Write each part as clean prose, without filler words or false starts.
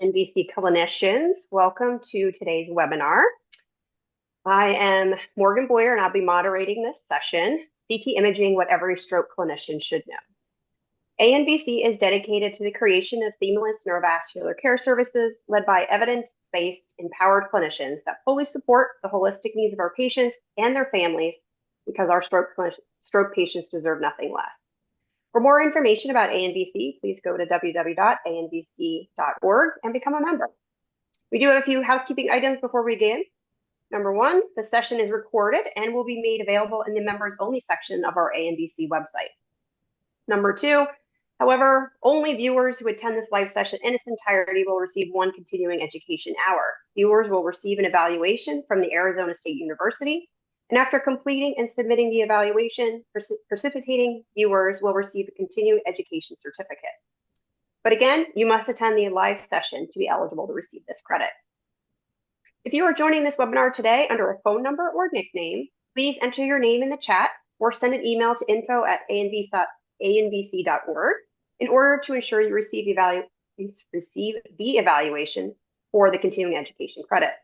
NVC clinicians, welcome to today's webinar. I am Morgan Boyer and I'll be moderating this session, CT Imaging, What Every Stroke Clinician Should Know. ANVC is dedicated to the creation of seamless neurovascular care services led by evidence-based, empowered clinicians that fully support the holistic needs of our patients and their families because our stroke patients deserve nothing less. For more information about ANVC, please go to www.anvc.org and become a member. We do have a few housekeeping items before we begin. Number one, the session is recorded and will be made available in the members only section of our ANVC website. Number two, however, only viewers who attend this live session in its entirety will receive one continuing education hour. Viewers will receive an evaluation from the Arizona State University, and after completing and submitting the evaluation, participating viewers will receive a continuing education certificate. But again, you must attend the live session to be eligible to receive this credit. If you are joining this webinar today under a phone number or nickname, please enter your name in the chat or send an email to info@anvc.org in order to ensure you receive the evaluation for the continuing education credit.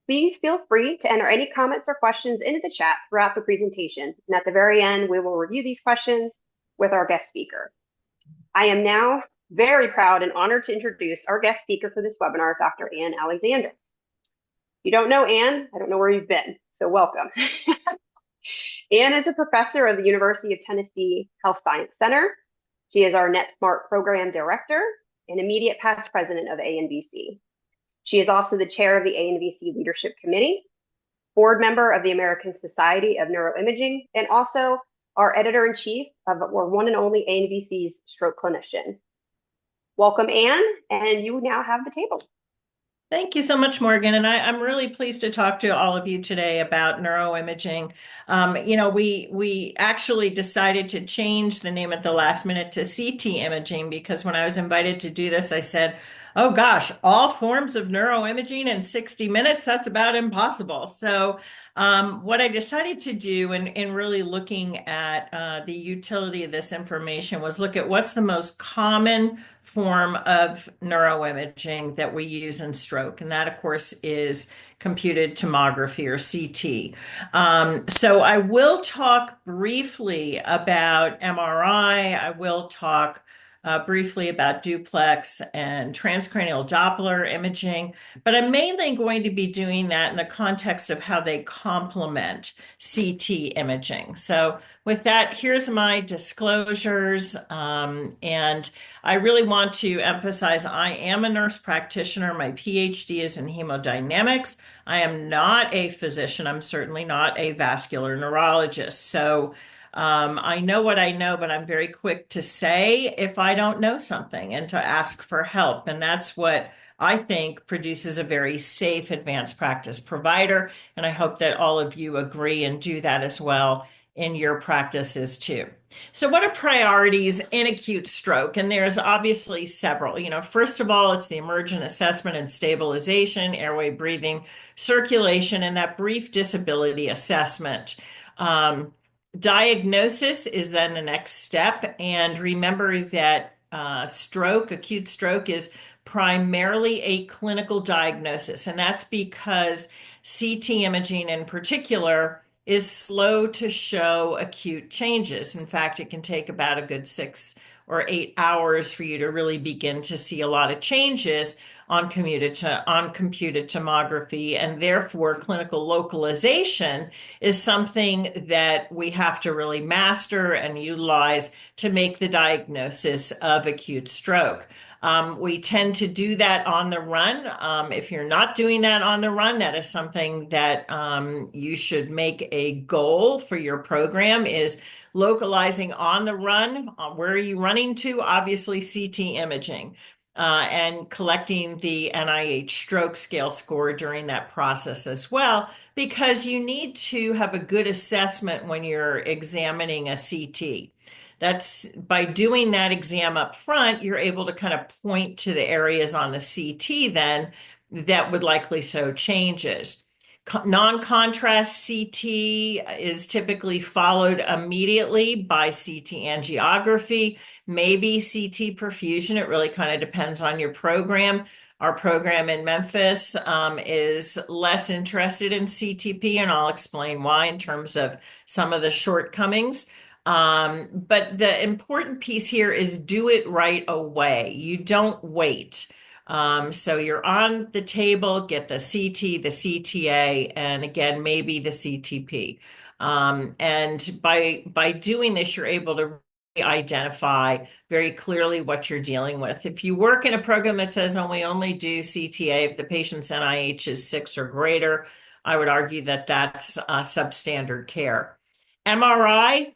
Please feel free to enter any comments or questions into the chat throughout the presentation, and at the very end, we will review these questions with our guest speaker. I am now very proud and honored to introduce our guest speaker for this webinar, Dr. Ann Alexandrov. If you don't know Ann, I don't know where you've been, so welcome. Ann is a professor of the University of Tennessee Health Science Center. She is our NetSmart Program Director and immediate past president of ANVC. She is also the chair of the ANVC Leadership Committee, board member of the American Society of Neuroimaging, and also our editor-in-chief of our one and only ANVC's Stroke Clinician. Welcome, Ann, and you now have the table. Thank you so much, Morgan. And I'm really pleased to talk to all of you today about neuroimaging. We actually decided to change the name at the last minute to CT imaging because when I was invited to do this, I said, oh gosh, all forms of neuroimaging in 60 minutes, that's about impossible. So what I decided to do in really looking at the utility of this information was look at what's the most common form of neuroimaging that we use in stroke. And that, of course, is computed tomography or CT. So I will talk briefly about MRI. I will talk briefly about duplex and transcranial Doppler imaging, but I'm mainly going to be doing that in the context of how they complement CT imaging. So with that, here's my disclosures, and I really want to emphasize I am a nurse practitioner. My PhD is in hemodynamics. I am not a physician. I'm certainly not a vascular neurologist. So I know what I know, but I'm very quick to say if I don't know something and to ask for help. And that's what I think produces a very safe advanced practice provider. And I hope that all of you agree and do that as well in your practices too. So what are priorities in acute stroke? And there's obviously several. First of all, it's the emergent assessment and stabilization, airway, breathing, circulation, and that brief disability assessment. Diagnosis is then the next step. And remember that acute stroke is primarily a clinical diagnosis. And that's because CT imaging in particular is slow to show acute changes. In fact, it can take about a good 6 or 8 hours for you to really begin to see a lot of changes on computed tomography, and therefore clinical localization is something that we have to really master and utilize to make the diagnosis of acute stroke. We tend to do that on the run. If you're not doing that on the run, that is something that you should make a goal for your program is localizing on the run. Where are you running to? Obviously, CT imaging. And collecting the NIH stroke scale score during that process as well, because you need to have a good assessment when you're examining a CT. That's by doing that exam up front, you're able to kind of point to the areas on the CT then that would likely show changes. Non-contrast CT is typically followed immediately by CT angiography, maybe CT perfusion. It really kind of depends on your program. Our program in Memphis is less interested in CTP, and I'll explain why in terms of some of the shortcomings. But the important piece here is do it right away. You don't wait. So you're on the table, get the CT, the CTA, and again, maybe the CTP. And by doing this, you're able to identify very clearly what you're dealing with. If you work in a program that says only do CTA if the patient's NIH is 6 or greater, I would argue that that's substandard care. MRI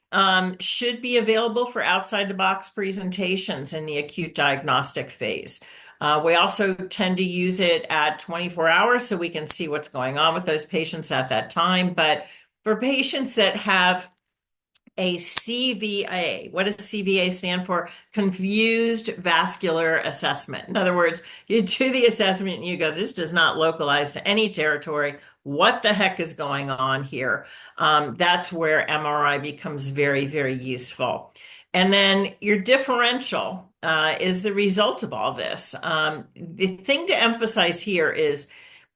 should be available for outside the box presentations in the acute diagnostic phase. We also tend to use it at 24 hours so we can see what's going on with those patients at that time. But for patients that have a CVA. What does CVA stand for? Confused vascular assessment. In other words, you do the assessment and you go, this does not localize to any territory. What the heck is going on here? That's where MRI becomes very, very useful. And then your differential is the result of all this. The thing to emphasize here is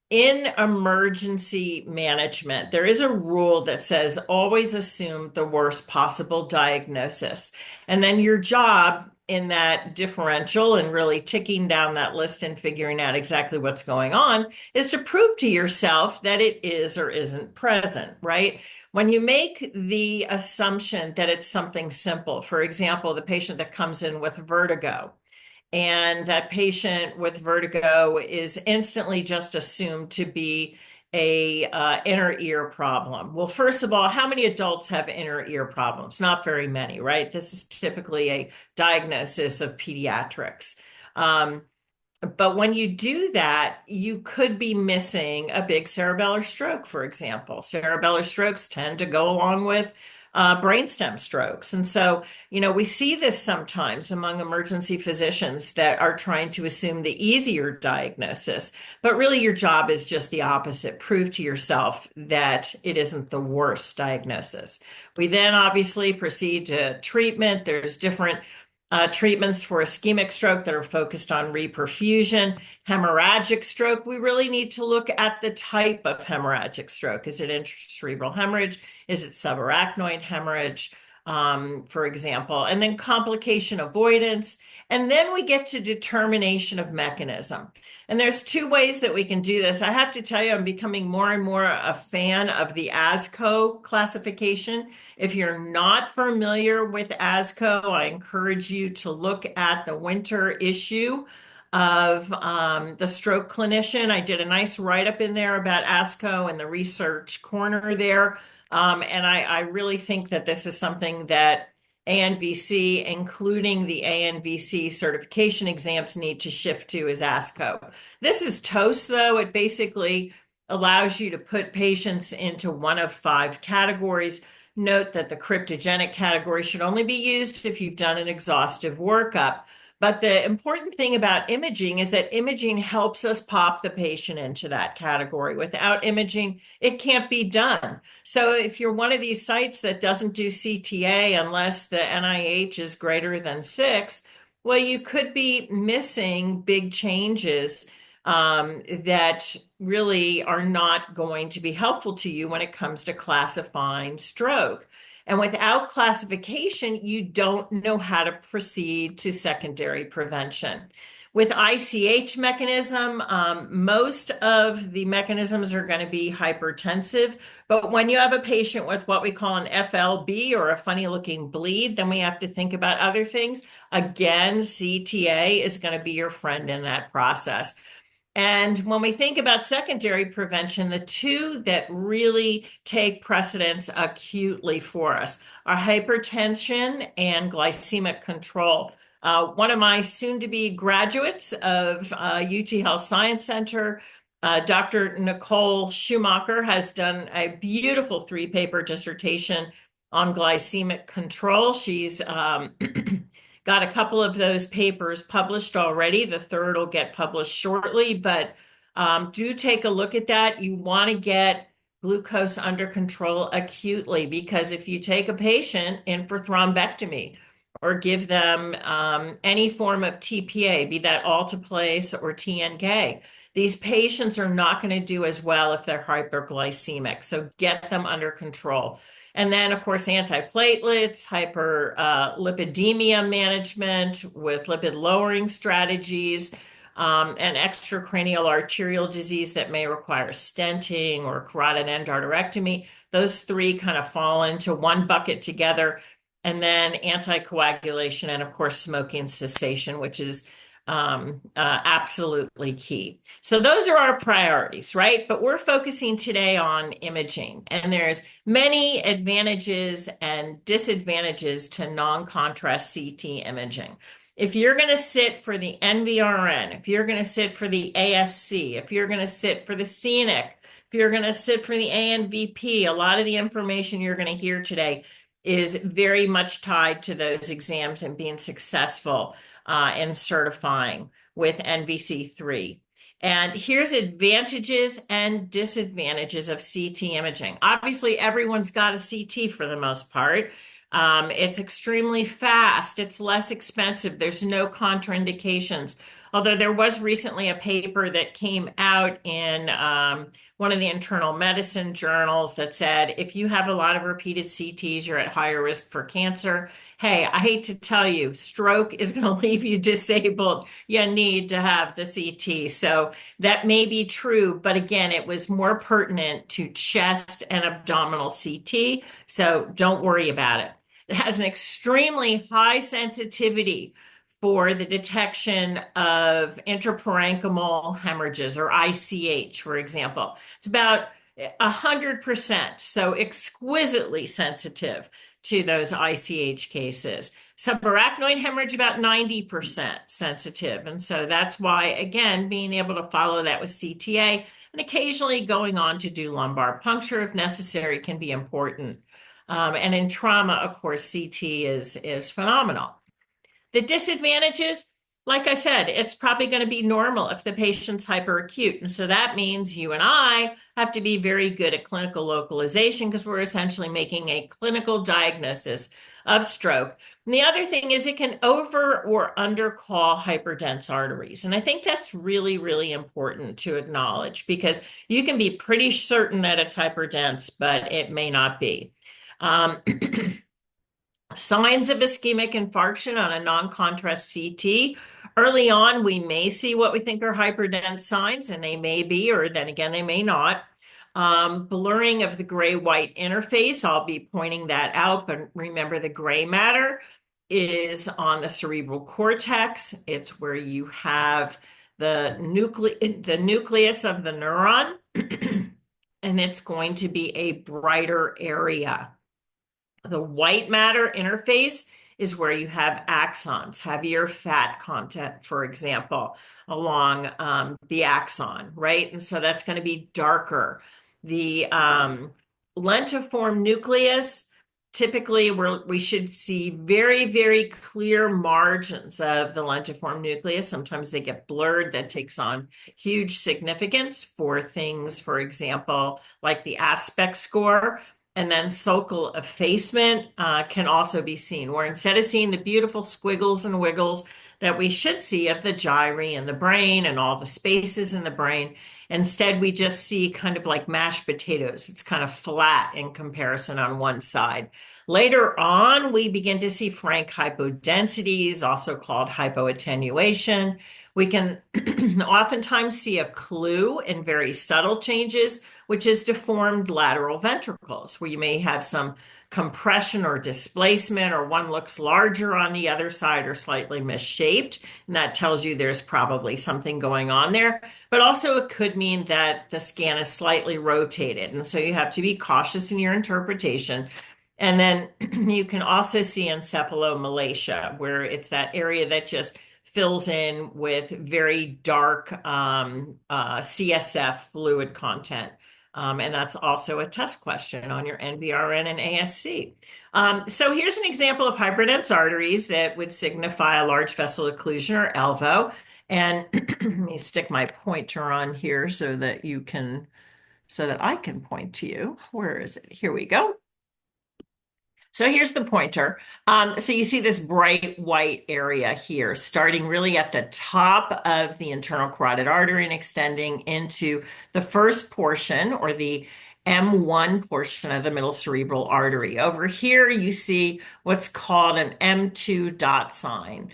in emergency management, there is a rule that says always assume the worst possible diagnosis. And then your job in that differential and really ticking down that list and figuring out exactly what's going on is to prove to yourself that it is or isn't present, right? When you make the assumption that it's something simple, for example, the patient that comes in with vertigo, and that patient with vertigo is instantly just assumed to be a inner ear problem. Well, first of all, how many adults have inner ear problems? Not very many, right? This is typically a diagnosis of pediatrics. But when you do that, you could be missing a big cerebellar stroke, for example. Cerebellar strokes tend to go along with brainstem strokes. And so, we see this sometimes among emergency physicians that are trying to assume the easier diagnosis, but really your job is just the opposite. Prove to yourself that it isn't the worst diagnosis. We then obviously proceed to treatment. There's different treatments for ischemic stroke that are focused on reperfusion. Hemorrhagic stroke, we really need to look at the type of hemorrhagic stroke. Is it intracerebral hemorrhage? Is it subarachnoid hemorrhage, for example? And then complication avoidance. And then we get to determination of mechanism. And there's 2 ways that we can do this. I have to tell you, I'm becoming more and more a fan of the ASCO classification. If you're not familiar with ASCO, I encourage you to look at the winter issue of the Stroke Clinician. I did a nice write-up in there about ASCO and the research corner there. And I really think that this is something that ANVC, including the ANVC certification exams, need to shift to is ASCO. This is toast, though. It basically allows you to put patients into one of 5 categories. Note that the cryptogenic category should only be used if you've done an exhaustive workup. But the important thing about imaging is that imaging helps us pop the patient into that category. Without imaging, it can't be done. So if you're one of these sites that doesn't do CTA unless the NIH is greater than 6, well, you could be missing big changes that really are not going to be helpful to you when it comes to classifying stroke. And without classification, you don't know how to proceed to secondary prevention. With ICH mechanism, most of the mechanisms are going to be hypertensive. But when you have a patient with what we call an FLB or a funny looking bleed, then we have to think about other things. Again, CTA is going to be your friend in that process. And when we think about secondary prevention, the 2 that really take precedence acutely for us are hypertension and glycemic control. One of my soon-to-be graduates of UT Health Science Center, Dr. Nicole Schumacher, has done a beautiful 3-paper dissertation on glycemic control. She's got a couple of those papers published already. The 3rd will get published shortly, but do take a look at that. You want to get glucose under control acutely, because if you take a patient in for thrombectomy or give them any form of TPA, be that alteplase or TNK, these patients are not going to do as well if they're hyperglycemic. So get them under control. And then, of course, antiplatelets, hyperlipidemia management with lipid lowering strategies, and extracranial arterial disease that may require stenting or carotid endarterectomy. Those three kind of fall into one bucket together. And then anticoagulation and, of course, smoking cessation, which is absolutely key. So those are our priorities, right? But we're focusing today on imaging, and there's many advantages and disadvantages to non-contrast CT imaging. If you're going to sit for the NVRN, if you're going to sit for the ASC, if you're going to sit for the scenic, if you're going to sit for the ANVP, a lot of the information you're going to hear today is very much tied to those exams and being successful in certifying with NVC3. And here's advantages and disadvantages of CT imaging. Obviously, everyone's got a CT for the most part. It's extremely fast. It's less expensive. There's no contraindications. Although there was recently a paper that came out in one of the internal medicine journals that said, if you have a lot of repeated CTs, you're at higher risk for cancer. Hey, I hate to tell you, stroke is going to leave you disabled. You need to have the CT. So that may be true, but again, it was more pertinent to chest and abdominal CT. So don't worry about it. It has an extremely high sensitivity for the detection of intraparenchymal hemorrhages, or ICH, for example. It's about 100%, so exquisitely sensitive to those ICH cases. Subarachnoid hemorrhage, about 90% sensitive. And so that's why, again, being able to follow that with CTA and occasionally going on to do lumbar puncture if necessary can be important. And in trauma, of course, CT is phenomenal. The disadvantages, like I said, it's probably going to be normal if the patient's hyperacute. And so that means you and I have to be very good at clinical localization, because we're essentially making a clinical diagnosis of stroke. And the other thing is it can over or undercall hyperdense arteries. And I think that's really, really important to acknowledge, because you can be pretty certain that it's hyperdense, but it may not be. Signs of ischemic infarction on a non-contrast CT. Early on, we may see what we think are hyperdense signs, and they may be, or then again, they may not. Blurring of the gray-white interface, I'll be pointing that out, but remember the gray matter is on the cerebral cortex. It's where you have the nucleus of the neuron, and it's going to be a brighter area. The white matter interface is where you have axons, heavier fat content, for example, along the axon, right? And so that's going to be darker. The lentiform nucleus, typically we should see very, very clear margins of the lentiform nucleus. Sometimes they get blurred. That takes on huge significance for things, for example, like the aspect score. And then focal effacement can also be seen, where instead of seeing the beautiful squiggles and wiggles that we should see of the gyri in the brain and all the spaces in the brain, instead we just see kind of like mashed potatoes. It's kind of flat in comparison on one side. Later on, we begin to see frank hypodensities, also called hypoattenuation. We can oftentimes see a clue in very subtle changes, which is deformed lateral ventricles, where you may have some compression or displacement, or one looks larger on the other side or slightly misshaped. And that tells you there's probably something going on there. But also it could mean that the scan is slightly rotated. And so you have to be cautious in your interpretation. And then you can also see encephalomalacia, where it's that area that just fills in with very dark CSF fluid content. And that's also a test question on your NVRN and ASC. So here's an example of hyperdense arteries that would signify a large vessel occlusion, or ELVO. And let me stick my pointer on here so that I can point to you. Where is it? Here we go. So here's the pointer. So you see this bright white area here, starting really at the top of the internal carotid artery and extending into the first portion, or the M1 portion of the middle cerebral artery. Over here, you see what's called an M2 dot sign.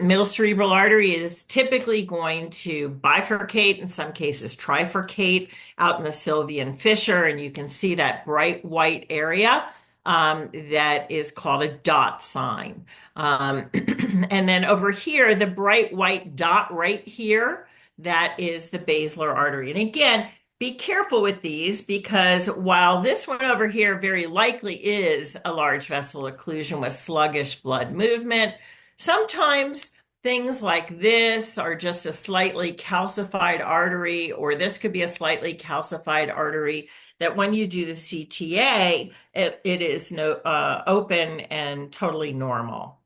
Middle cerebral artery is typically going to bifurcate, in some cases trifurcate, out in the Sylvian fissure, and you can see that bright white area. That is called a dot sign. And then over here, the bright white dot right here, that is the basilar artery. And again, be careful with these, because while this one over here very likely is a large vessel occlusion with sluggish blood movement, sometimes things like this are just a slightly calcified artery, or this could be a slightly calcified artery that when you do the CTA, it is open and totally normal.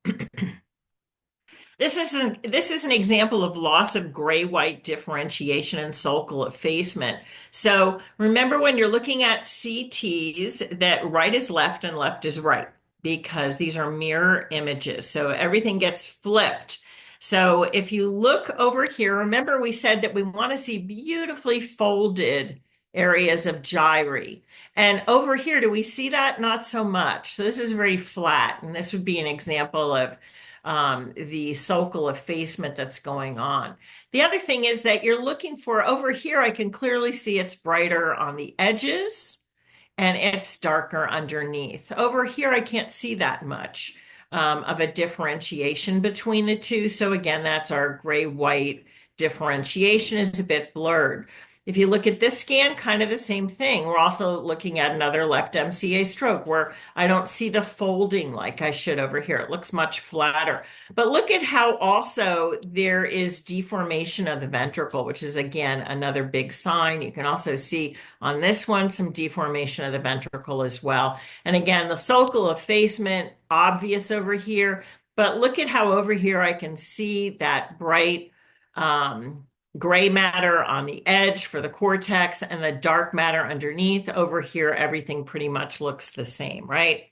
This is an example of loss of gray-white differentiation and sulcal effacement. So remember, when you're looking at CTs, that right is left and left is right, because these are mirror images. So everything gets flipped. So if you look over here, remember we said that we want to see beautifully folded areas of gyri. And over here, do we see that? Not so much. So this is very flat, and this would be an example of the sulcal effacement that's going on. The other thing is that you're looking for, over here, I can clearly see it's brighter on the edges and it's darker underneath. Over here, I can't see that much of a differentiation between the two. So again, that's our gray-white differentiation is a bit blurred. If you look at this scan, kind of the same thing. We're also looking at another left MCA stroke where I don't see the folding like I should over here. It looks much flatter. But look at how also there is deformation of the ventricle, which is, again, another big sign. You can also see on this one some deformation of the ventricle as well. And again, the sulcal effacement, obvious over here. But look at how over here I can see that bright gray matter on the edge for the cortex and the dark matter underneath. Over here, everything pretty much looks the same, right?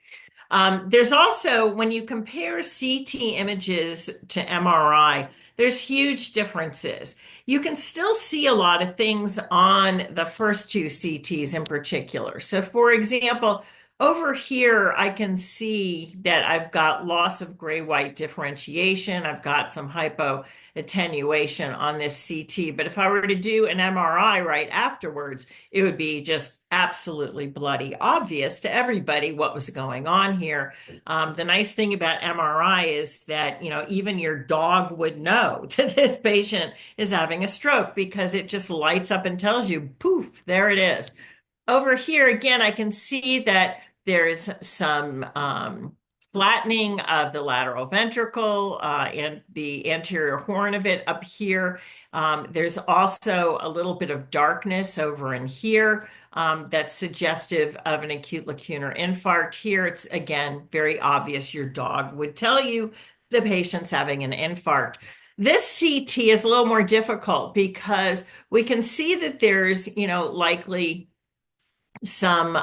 There's also, when you compare CT images to MRI, there's huge differences. You can still see a lot of things on the first two CTs in particular. So for example, over here, I can see that I've got loss of gray-white differentiation. I've got some hypoattenuation on this CT. But if I were to do an MRI right afterwards, it would be just absolutely bloody obvious to everybody what was going on here. The nice thing about MRI is that, even your dog would know that this patient is having a stroke, because it just lights up and tells you, poof, there it is. Over here, again, I can see that there's some flattening of the lateral ventricle and the anterior horn of it up here. There's also a little bit of darkness over in here that's suggestive of an acute lacunar infarct. Here, it's, again, very obvious. Your dog would tell you the patient's having an infarct. This CT is a little more difficult because we can see that there's, likely some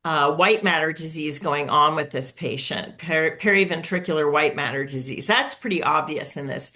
white matter disease going on with this patient, periventricular white matter disease. That's pretty obvious in this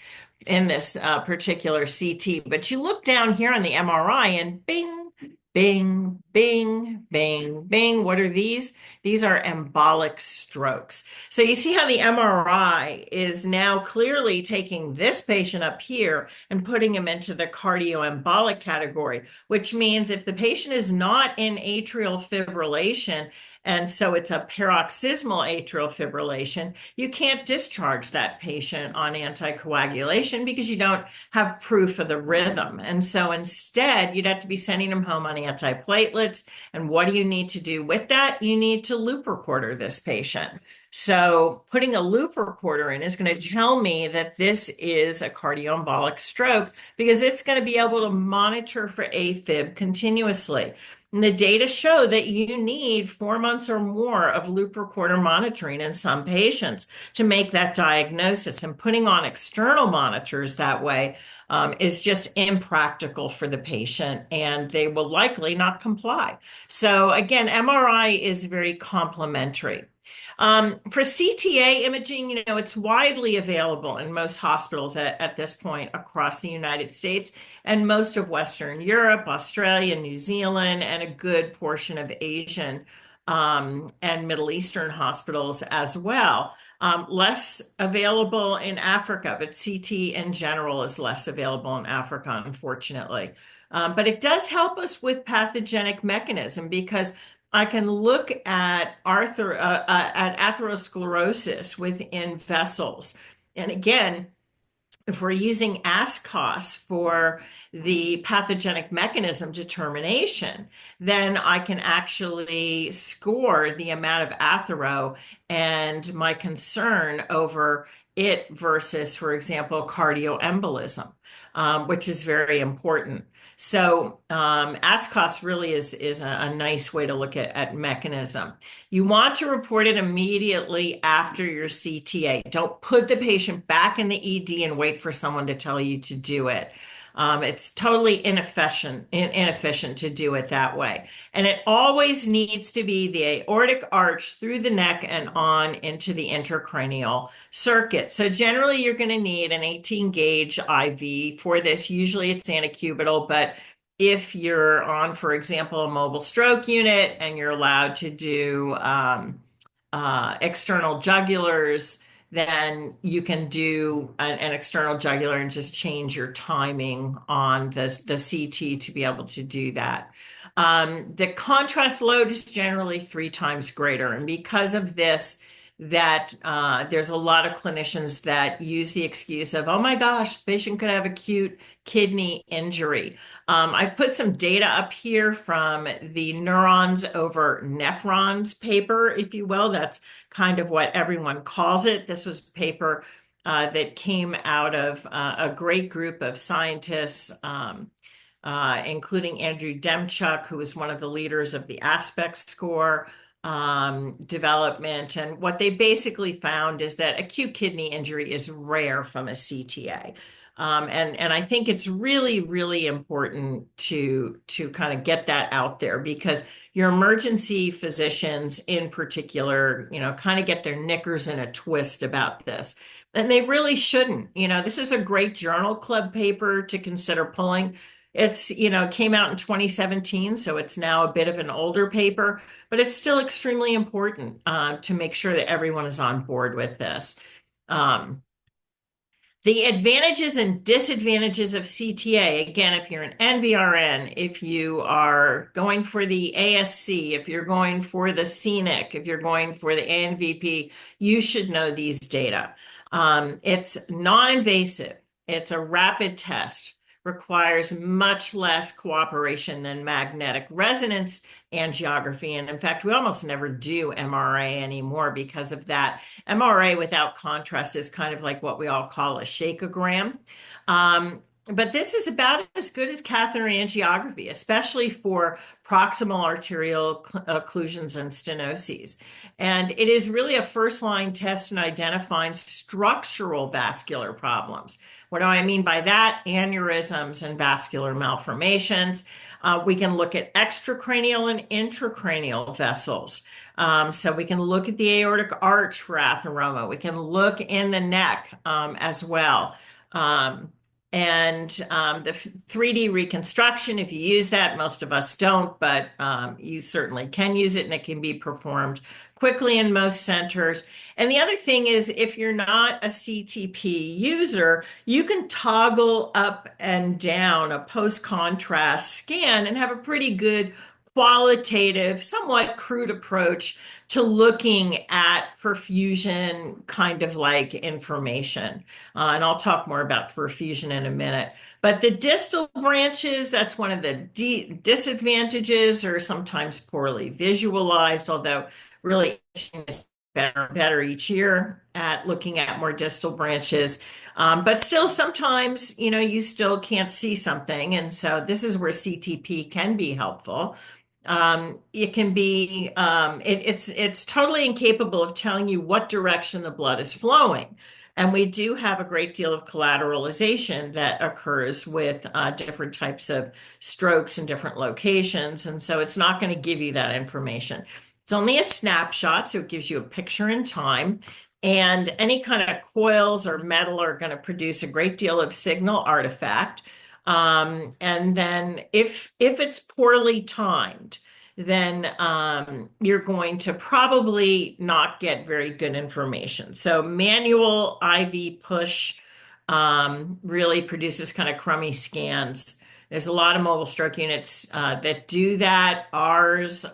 particular CT. But you look down here on the MRI and bing, bing, bing, bing, bing. What are these? These are embolic strokes. So you see how the MRI is now clearly taking this patient up here and putting him into the cardioembolic category, which means if the patient is not in atrial fibrillation, and so it's a paroxysmal atrial fibrillation, you can't discharge that patient on anticoagulation because you don't have proof of the rhythm. And so instead, you'd have to be sending them home on antiplatelets. And what do you need to do with that? You need to loop recorder this patient. So putting a loop recorder in is going to tell me that this is a cardioembolic stroke because it's going to be able to monitor for AFib continuously. And the data show that you need 4 months or more of loop recorder monitoring in some patients to make that diagnosis. And putting on external monitors that way is just impractical for the patient, and they will likely not comply. So again, MRI is very complementary. For CTA imaging, it's widely available in most hospitals at this point across the United States and most of Western Europe, Australia, New Zealand, and a good portion of Asian and Middle Eastern hospitals as well. Less available in Africa, but CT in general is less available in Africa, unfortunately. But it does help us with pathogenic mechanism because I can look at atherosclerosis within vessels. And again, if we're using ASCOS for the pathogenic mechanism determination, then I can actually score the amount of athero and my concern over it versus, for example, cardioembolism, which is very important. So ASCOS really is a nice way to look at mechanism. You want to report it immediately after your CTA. Don't put the patient back in the ED and wait for someone to tell you to do it. It's totally inefficient to do it that way. And it always needs to be the aortic arch through the neck and on into the intracranial circuit. So generally you're going to need an 18 gauge IV for this. Usually it's antecubital, but if you're on, for example, a mobile stroke unit and you're allowed to do external jugulars, then you can do an external jugular and just change your timing on the CT to be able to do that. The contrast load is generally 3 times greater. And because of this, there's a lot of clinicians that use the excuse of, oh my gosh, the patient could have acute kidney injury. I've put some data up here from the neurons over nephrons paper, if you will. That's kind of what everyone calls it. This was a paper that came out of a great group of scientists, including Andrew Demchuk, who was one of the leaders of the aspect score development. And what they basically found is that acute kidney injury is rare from a CTA. And I think it's really, really important to kind of get that out there because your emergency physicians in particular, kind of get their knickers in a twist about this. And they really shouldn't. This is a great journal club paper to consider pulling. It's, came out in 2017, so it's now a bit of an older paper, but it's still extremely important to make sure that everyone is on board with this. The advantages and disadvantages of CTA, again, if you're an NVRN, if you are going for the ASC, if you're going for the scenic, if you're going for the ANVP, you should know these data. It's non-invasive. It's a rapid test, requires much less cooperation than magnetic resonance angiography. And in fact, we almost never do MRA anymore because of that. MRA without contrast is kind of like what we all call a shakeogram. But this is about as good as catheter angiography, especially for proximal arterial occlusions and stenoses. And it is really a first-line test in identifying structural vascular problems. What do I mean by that? Aneurysms and vascular malformations. We can look at extracranial and intracranial vessels. So we can look at the aortic arch for atheroma. We can look in the neck as well. And the 3D reconstruction, if you use that, most of us don't, but you certainly can use it and it can be performed quickly in most centers. And the other thing is if you're not a CTP user, you can toggle up and down a post-contrast scan and have a pretty good qualitative, somewhat crude approach to looking at perfusion kind of like information. And I'll talk more about perfusion in a minute. But the distal branches, that's one of the disadvantages, are sometimes poorly visualized, although really is better each year at looking at more distal branches. But still sometimes, you still can't see something. And so this is where CTP can be helpful. It can be, it's totally incapable of telling you what direction the blood is flowing. And we do have a great deal of collateralization that occurs with different types of strokes in different locations. And so it's not going to give you that information. It's only a snapshot, so it gives you a picture in time. And any kind of coils or metal are going to produce a great deal of signal artifact. And then if it's poorly timed, then you're going to probably not get very good information. So manual IV push really produces kind of crummy scans. There's a lot of mobile stroke units that do that. Ours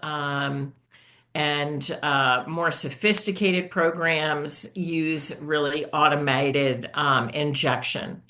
and more sophisticated programs use really automated injection.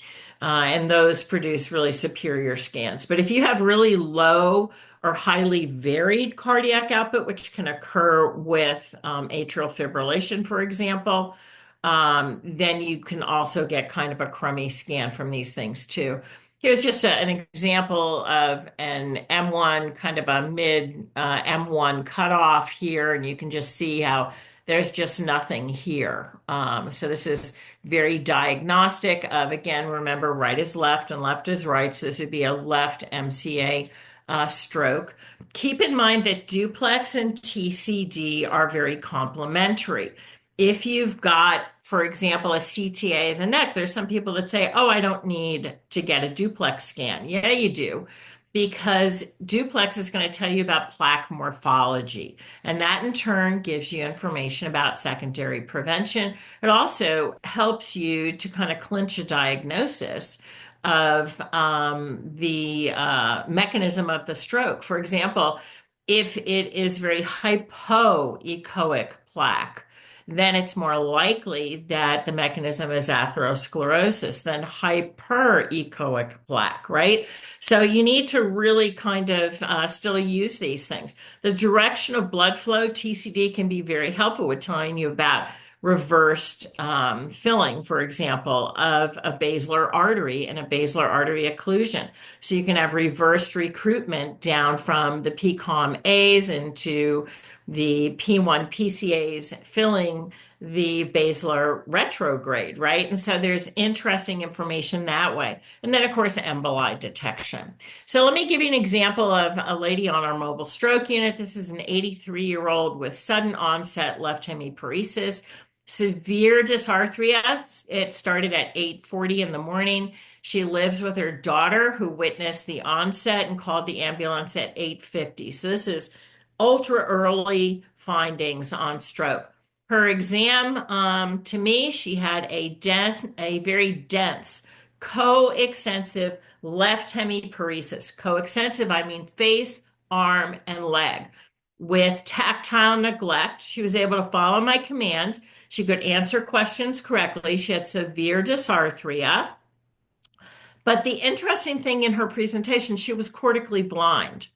And those produce really superior scans. But if you have really low or highly varied cardiac output, which can occur with atrial fibrillation, for example, then you can also get kind of a crummy scan from these things too. Here's just an example of an M1, kind of a mid M1 cutoff here, and you can just see how there's just nothing here. So this is very diagnostic of, again, remember, right is left and left is right. So this would be a left MCA stroke. Keep in mind that duplex and TCD are very complementary. If you've got, for example, a CTA in the neck, there's some people that say, oh, I don't need to get a duplex scan. Yeah, you do, because duplex is going to tell you about plaque morphology. And that in turn gives you information about secondary prevention. It also helps you to kind of clinch a diagnosis of the mechanism of the stroke. For example, if it is very hypoechoic plaque, then it's more likely that the mechanism is atherosclerosis than hyperechoic plaque, right? So you need to really kind of still use these things. The direction of blood flow, TCD, can be very helpful with telling you about reversed filling, for example, of a basilar artery and a basilar artery occlusion. So you can have reversed recruitment down from the PCOM-As into the P1 PCAs filling the basilar retrograde, right? And so there's interesting information that way. And then, of course, emboli detection. So let me give you an example of a lady on our mobile stroke unit. This is an 83-year-old with sudden onset left hemiparesis, severe dysarthria. It started at 8:40 in the morning. She lives with her daughter, who witnessed the onset and called the ambulance at 8:50. So this is ultra early findings on stroke. Her exam, to me, she had a very dense, coextensive left hemiparesis. Coextensive, I mean face, arm, and leg. With tactile neglect, she was able to follow my commands. She could answer questions correctly. She had severe dysarthria. But the interesting thing in her presentation, she was cortically blind.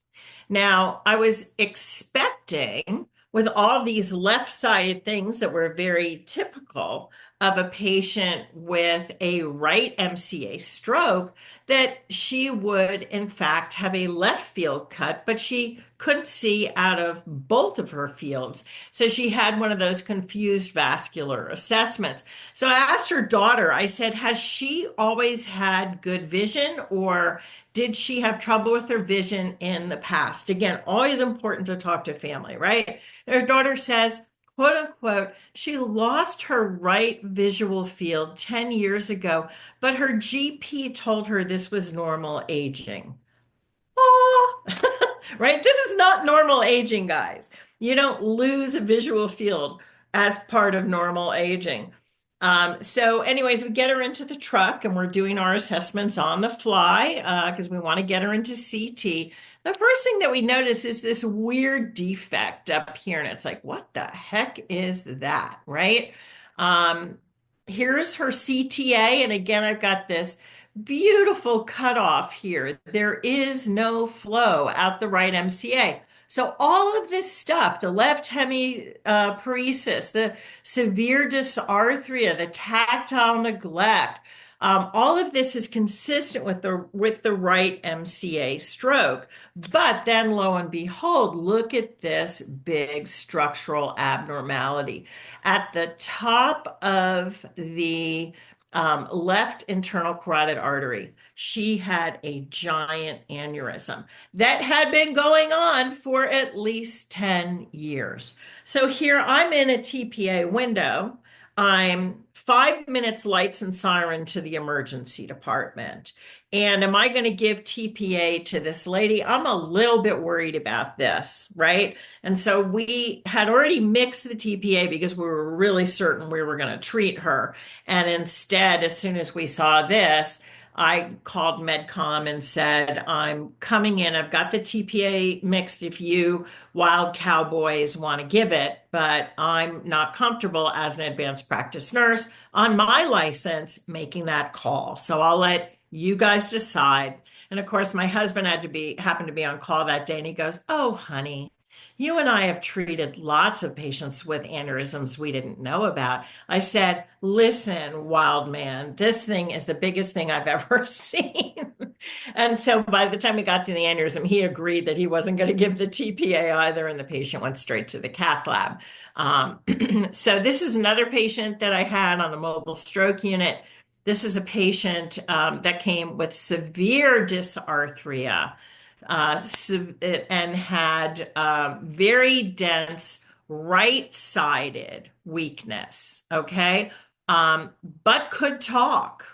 Now, I was expecting, with all these left-sided things that were very typical of a patient with a right MCA stroke, that she would, in fact, have a left field cut, but she couldn't see out of both of her fields. So she had one of those confused vascular assessments. So I asked her daughter, I said, has she always had good vision, or did she have trouble with her vision in the past? Again, always important to talk to family, right? And her daughter says, quote unquote, she lost her right visual field 10 years ago, but her GP told her this was normal aging. Oh, right? This is not normal aging, guys. You don't lose a visual field as part of normal aging. So anyways, we get her into the truck and we're doing our assessments on the fly because we want to get her into CT. The first thing that we notice is this weird defect up here. And it's like, what the heck is that, right? Here's her CTA. And again, I've got this beautiful cutoff here. There is no flow out the right MCA. So all of this stuff, the left hemiparesis, the severe dysarthria, the tactile neglect, All of this is consistent with the right MCA stroke. But then lo and behold, look at this big structural abnormality. At the top of the left internal carotid artery, she had a giant aneurysm that had been going on for at least 10 years. So here I'm in a TPA window. I'm 5 minutes lights and siren to the emergency department. And am I going to give TPA to this lady? I'm a little bit worried about this, right? And so we had already mixed the TPA because we were really certain we were going to treat her. And instead, as soon as we saw this, I called Medcom and said, I'm coming in. I've got the TPA mixed if you wild cowboys want to give it, but I'm not comfortable as an advanced practice nurse on my license making that call. So I'll let you guys decide. And of course, my husband happened to be on call that day, and he goes, "Oh, honey, you and I have treated lots of patients with aneurysms we didn't know about." I said, "Listen, wild man, this thing is the biggest thing I've ever seen." And so by the time we got to the aneurysm, he agreed that he wasn't going to give the TPA either, and the patient went straight to the cath lab. So this is another patient that I had on the mobile stroke unit. This is a patient that came with severe dysarthria and had very dense right-sided weakness, okay, but could talk.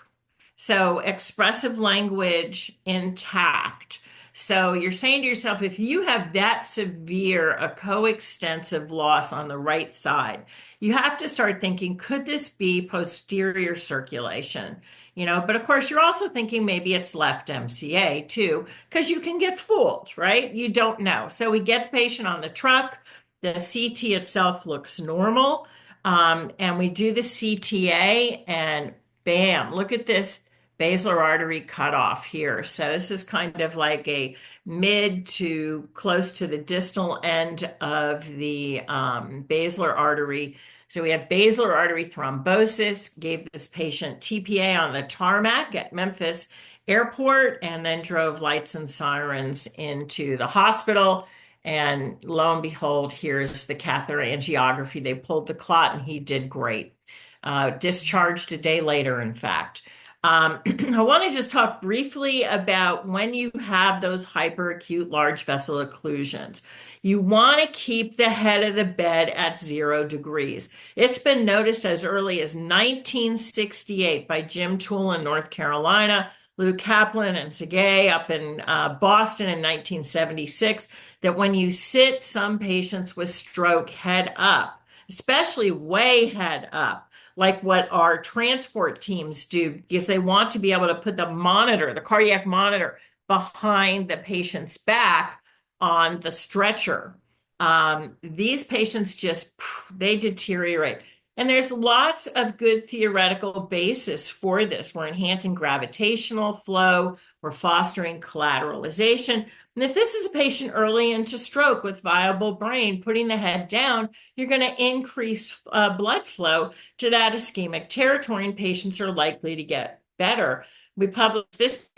So expressive language intact. So you're saying to yourself, if you have that severe a coextensive loss on the right side, you have to start thinking, could this be posterior circulation? But of course, you're also thinking maybe it's left MCA too, because you can get fooled, right? You don't know. So we get the patient on the truck. The CT itself looks normal. And we do the CTA, and bam, look at this basilar artery cutoff here. So this is kind of like a mid to close to the distal end of the basilar artery. So we have basilar artery thrombosis, gave this patient TPA on the tarmac at Memphis Airport, and then drove lights and sirens into the hospital. And lo and behold, here's the catheter angiography. They pulled the clot, and he did great. Discharged a day later, in fact. I want to just talk briefly about when you have those hyperacute large vessel occlusions. You want to keep the head of the bed at 0 degrees. It's been noticed as early as 1968 by Jim Toole in North Carolina, Lou Kaplan and Segay up in Boston in 1976, that when you sit some patients with stroke head up, especially way head up, like what our transport teams do, because they want to be able to put the cardiac monitor behind the patient's back on the stretcher. These patients they deteriorate. And there's lots of good theoretical basis for this. We're enhancing gravitational flow. We're fostering collateralization. And if this is a patient early into stroke with viable brain, putting the head down, you're going to increase blood flow to that ischemic territory, and patients are likely to get better. We published this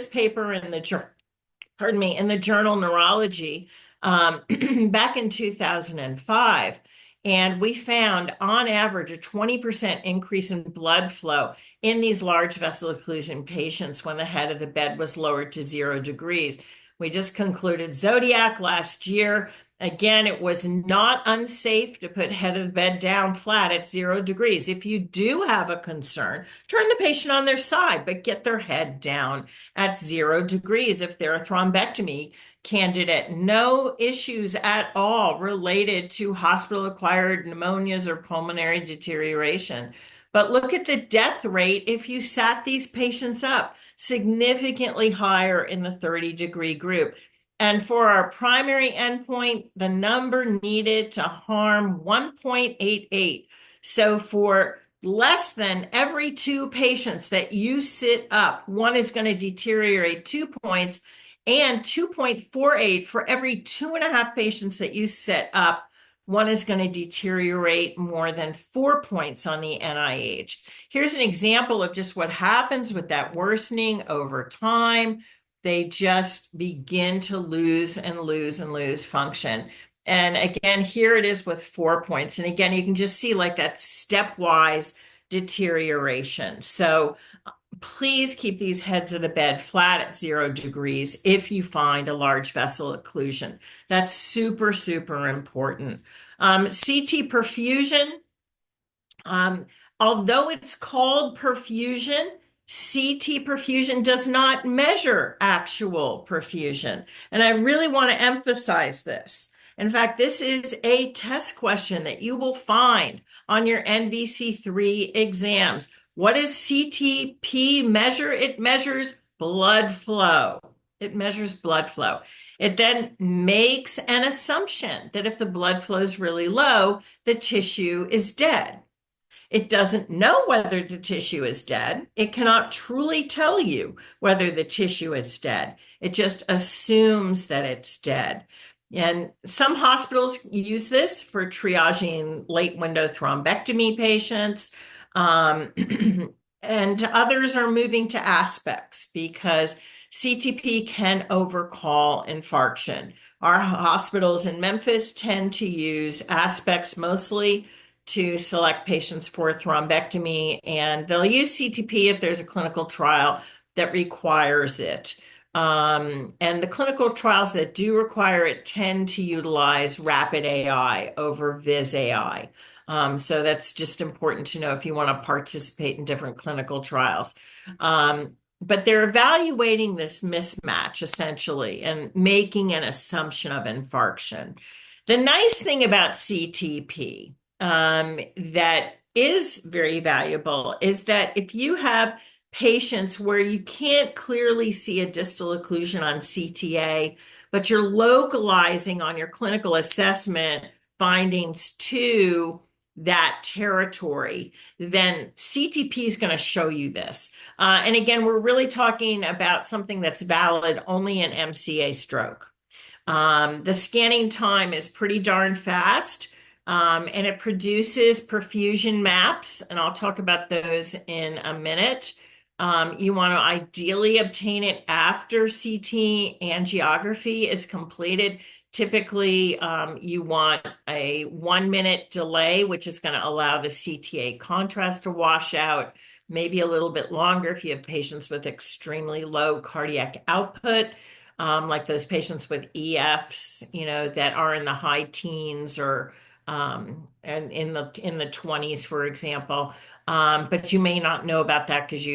paper in the journal Neurology back in 2005. And we found on average a 20% increase in blood flow in these large vessel occlusion patients when the head of the bed was lowered to 0 degrees. We just concluded Zodiac last year. Again, it was not unsafe to put head of the bed down flat at 0 degrees. If you do have a concern, turn the patient on their side, but get their head down at 0 degrees if they're a thrombectomy candidate. No issues at all related to hospital-acquired pneumonias or pulmonary deterioration. But look at the death rate if you sat these patients up, significantly higher in the 30-degree group. And for our primary endpoint, the number needed to harm 1.88. So for less than every 2 patients that you sit up, one is going to deteriorate 2 points, and 2.48 for every 2.5 patients that you sit up, one is going to deteriorate more than 4 points on the NIH. Here's an example of just what happens with that worsening over time. They just begin to lose and lose and lose function. And again, here it is with 4 points. And again, you can just see like that stepwise deterioration. So please keep these heads of the bed flat at 0 degrees if you find a large vessel occlusion. That's super, super important. CT perfusion, although it's called perfusion, CT perfusion does not measure actual perfusion. And I really want to emphasize this. In fact, this is a test question that you will find on your NVC3 exams. What does CTP measure? It measures blood flow. It measures blood flow. It then makes an assumption that if the blood flow is really low, the tissue is dead. It doesn't know whether the tissue is dead. It cannot truly tell you whether the tissue is dead. It just assumes that it's dead. And some hospitals use this for triaging late window thrombectomy patients. And others are moving to aspects because CTP can overcall infarction. Our hospitals in Memphis tend to use aspects mostly to select patients for thrombectomy, and they'll use CTP if there's a clinical trial that requires it. And the clinical trials that do require it tend to utilize rapid AI over Viz AI. So that's just important to know if you want to participate in different clinical trials. But they're evaluating this mismatch essentially and making an assumption of infarction. The nice thing about CTP that is very valuable is that if you have patients where you can't clearly see a distal occlusion on CTA, but you're localizing on your clinical assessment findings to that territory, then CTP is going to show you this. And again, we're really talking about something that's valid only in MCA stroke. The scanning time is pretty darn fast. And it produces perfusion maps, and I'll talk about those in a minute. You want to ideally obtain it after CT angiography is completed. Typically, you want a 1-minute delay, which is going to allow the CTA contrast to wash out, maybe a little bit longer if you have patients with extremely low cardiac output. Like those patients with EFs, that are in the high teens or and in the 20s, for example. But you may not know about that because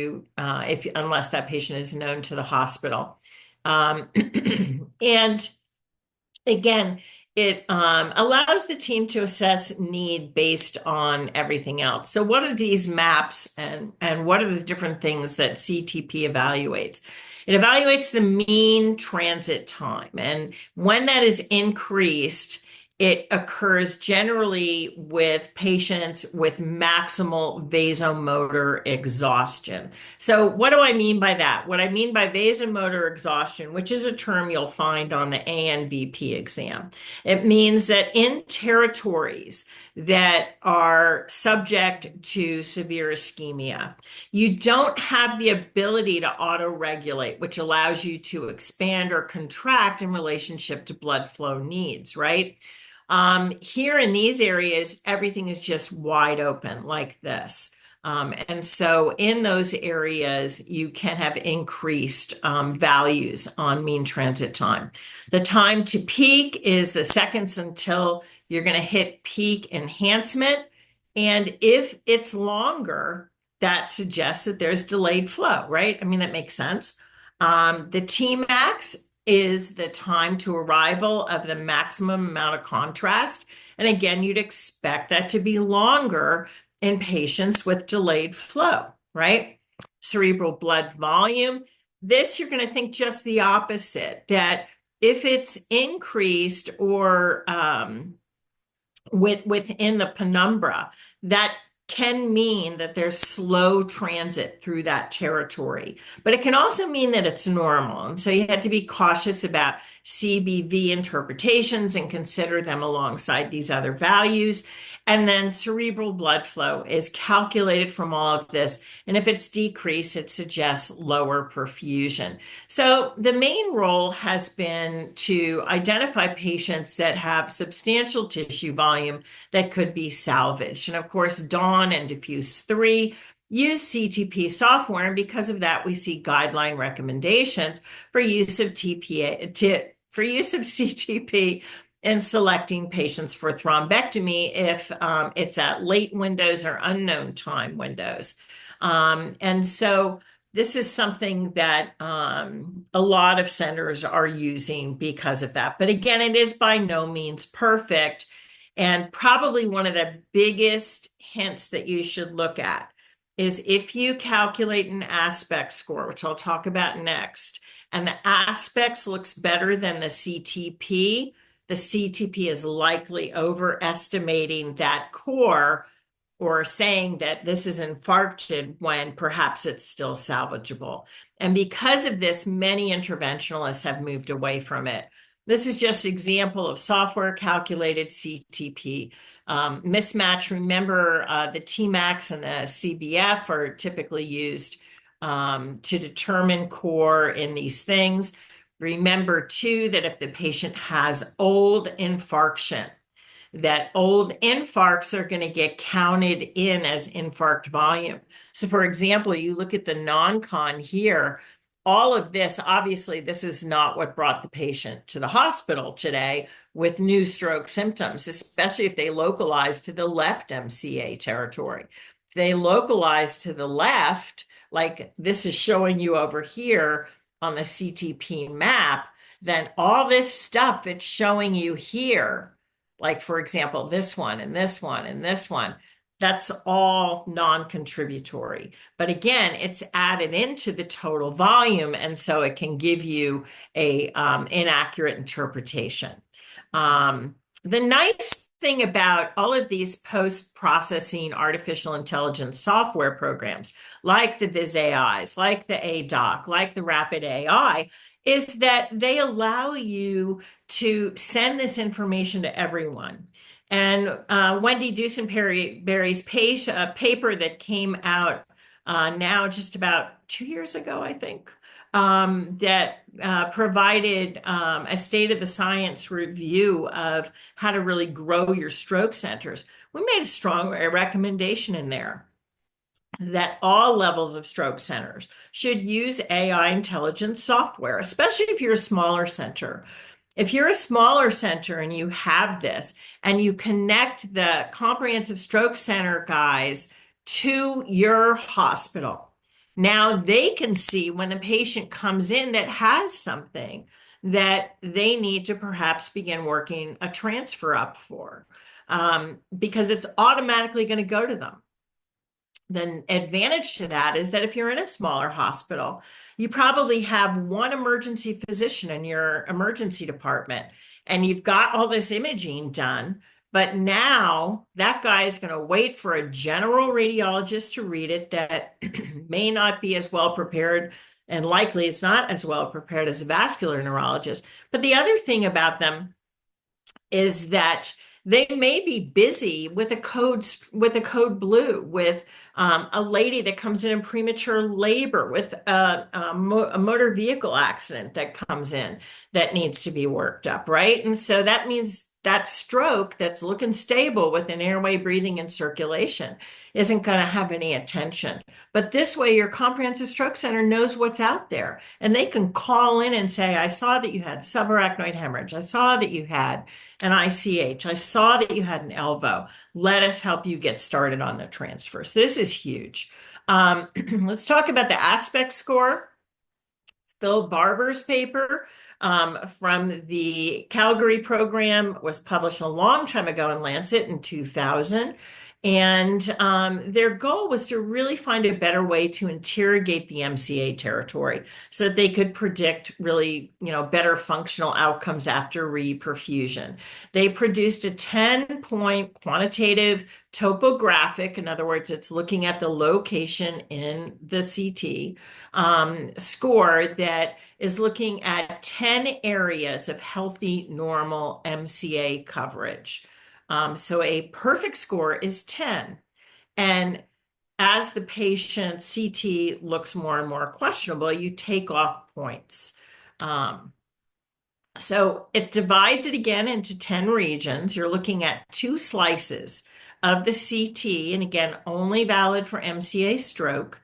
unless that patient is known to the hospital. And again, it allows the team to assess need based on everything else. So what are these maps and what are the different things that CTP evaluates? It evaluates the mean transit time. And when that is increased, it occurs generally with patients with maximal vasomotor exhaustion. So what do I mean by that? What I mean by vasomotor exhaustion, which is a term you'll find on the ANVP exam, it means that in territories that are subject to severe ischemia, you don't have the ability to auto-regulate, which allows you to expand or contract in relationship to blood flow needs, right? Here in these areas, everything is just wide open like this. And so in those areas, you can have increased values on mean transit time. The time to peak is the seconds until you're going to hit peak enhancement. And if it's longer, that suggests that there's delayed flow, right? I mean, that makes sense. The Tmax is the time to arrival of the maximum amount of contrast. And again, you'd expect that to be longer in patients with delayed flow, right? Cerebral blood volume. This, you're going to think just the opposite, that if it's increased or within the penumbra, that can mean that there's slow transit through that territory, but it can also mean that it's normal. And so you have to be cautious about CBV interpretations and consider them alongside these other values. And then cerebral blood flow is calculated from all of this. And if it's decreased, it suggests lower perfusion. So the main role has been to identify patients that have substantial tissue volume that could be salvaged. And of course, Dawn and Diffuse 3 use CTP software, and because of that, we see guideline recommendations for use of CTP in selecting patients for thrombectomy if it's at late windows or unknown time windows. And so this is something that a lot of centers are using because of that. But again, it is by no means perfect. And probably one of the biggest hints that you should look at is if you calculate an aspect score, which I'll talk about next, and the aspects looks better than the CTP is likely overestimating that core or saying that this is infarcted when perhaps it's still salvageable. And because of this, many interventionalists have moved away from it. This is just an example of software calculated CTP mismatch. Remember, the Tmax and the CBF are typically used to determine core in these things. Remember, too, that if the patient has old infarction, that old infarcts are going to get counted in as infarct volume. So, for example, you look at the non-con here, all of this, obviously, this is not what brought the patient to the hospital today with new stroke symptoms, especially if they localize to the left MCA territory. If they localize to the left, like this is showing you over here on the CTP map, then all this stuff it's showing you here, like, for example, this one and this one and this one, that's all non-contributory. But again, it's added into the total volume, and so it can give you a inaccurate interpretation. The nice thing about all of these post-processing artificial intelligence software programs, like the VizAIs, like the ADOC, like the Rapid AI, is that they allow you to send this information to everyone. And Wendy Dusenberry's paper that came out now just about 2 years ago, I think, that provided a state of the science review of how to really grow your stroke centers. We made a strong recommendation in there that all levels of stroke centers should use AI intelligence software, especially if you're a smaller center. If you're a smaller center and you have this and you connect the comprehensive stroke center guys to your hospital, now they can see when a patient comes in that has something that they need to perhaps begin working a transfer up for, because it's automatically going to go to them. The advantage to that is that if you're in a smaller hospital, you probably have one emergency physician in your emergency department, and you've got all this imaging done. But now that guy is going to wait for a general radiologist to read it that may not be as well prepared, and likely it's not as well prepared as a vascular neurologist. But the other thing about them is that they may be busy with a code blue, with a lady that comes in premature labor, with a motor vehicle accident that comes in that needs to be worked up, right? And so that means that stroke that's looking stable with an airway, breathing, and circulation isn't going to have any attention. But this way, your comprehensive stroke center knows what's out there, and they can call in and say, I saw that you had subarachnoid hemorrhage. I saw that you had an ICH. I saw that you had an ELVO. Let us help you get started on the transfer. So this is huge. Let's talk about the aspect score. Phil Barber's paper from the Calgary program was published a long time ago in Lancet in 2000. And their goal was to really find a better way to interrogate the MCA territory so that they could predict really, better functional outcomes after reperfusion. They produced a 10-point quantitative topographic, in other words, it's looking at the location in the CT score that is looking at 10 areas of healthy, normal MCA coverage. So a perfect score is 10. And as the patient CT looks more and more questionable, you take off points. So it divides it again into 10 regions. You're looking at two slices of the CT, and again, only valid for MCA stroke.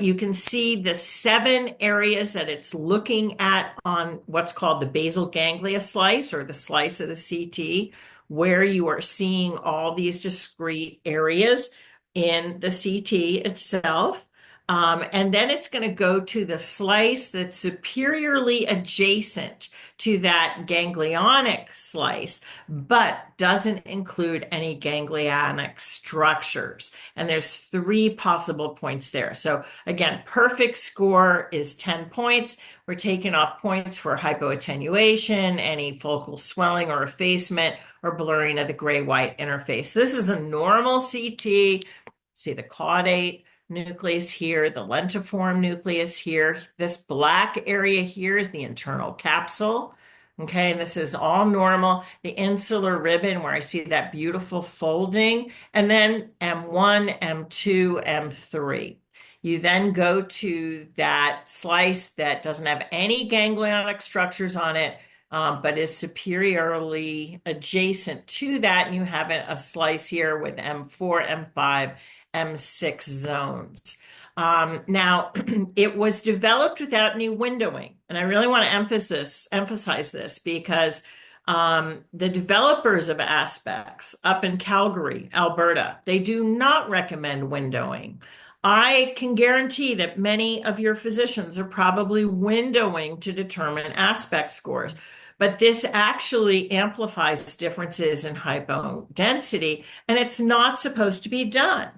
You can see the 7 areas that it's looking at on what's called the basal ganglia slice, or the slice of the CT, where you are seeing all these discrete areas in the CT itself. And then it's going to go to the slice that's superiorly adjacent to that ganglionic slice, but doesn't include any ganglionic structures. And there's 3 possible points there. So again, perfect score is 10 points. We're taking off points for hypoattenuation, any focal swelling or effacement, or blurring of the gray-white interface. So this is a normal CT. See the caudate nucleus here, the lentiform nucleus here. This black area here is the internal capsule. Okay, and this is all normal. The insular ribbon, where I see that beautiful folding, and then M1, M2, M3. You then go to that slice that doesn't have any ganglionic structures on it, but is superiorly adjacent to that. And you have a slice here with M4, M5, M6 zones. Now, it was developed without any windowing. And I really want to emphasize this because the developers of Aspects up in Calgary, Alberta, they do not recommend windowing. I can guarantee that many of your physicians are probably windowing to determine aspect scores, but this actually amplifies differences in hypodensity, and it's not supposed to be done.